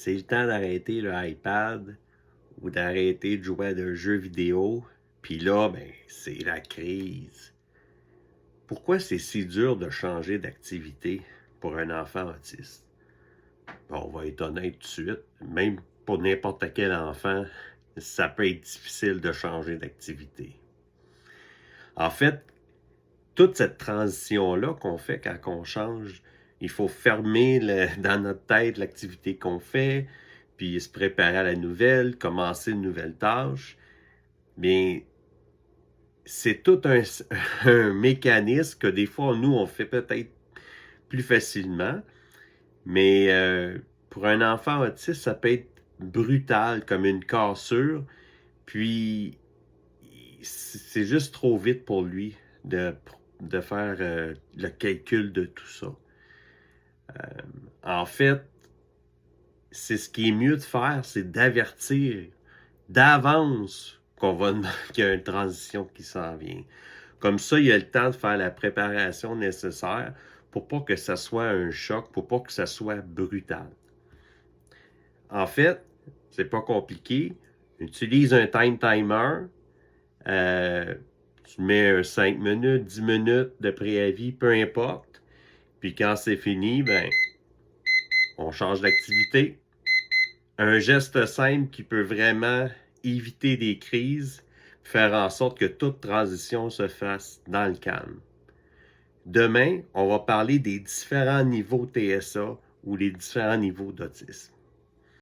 c'est le temps d'arrêter le iPad ou d'arrêter de jouer à des jeux vidéo. Puis là, ben, c'est la crise. Pourquoi c'est si dur de changer d'activité pour un enfant autiste? Bon, on va être honnête tout de suite, même pour n'importe quel enfant, ça peut être difficile de changer d'activité. En fait, toute cette transition-là qu'on fait quand on change, il faut fermer dans notre tête l'activité qu'on fait, puis se préparer à la nouvelle, commencer une nouvelle tâche. Mais c'est tout un mécanisme que des fois, nous, on fait peut-être plus facilement. Mais pour un enfant autiste, ça peut être brutal comme une cassure. Puis c'est juste trop vite pour lui de faire le calcul de tout ça. En fait, c'est ce qui est mieux de faire, c'est d'avertir d'avance qu'il y a une transition qui s'en vient. Comme ça, il y a le temps de faire la préparation nécessaire pour pas que ça soit un choc, pour pas que ça soit brutal. En fait, c'est pas compliqué. Utilise un time timer. Euh, Tu mets 5 minutes, 10 minutes de préavis, peu importe. Puis quand c'est fini, ben, on change d'activité. Un geste simple qui peut vraiment éviter des crises, faire en sorte que toute transition se fasse dans le calme. Demain, on va parler des différents niveaux TSA ou les différents niveaux d'autisme.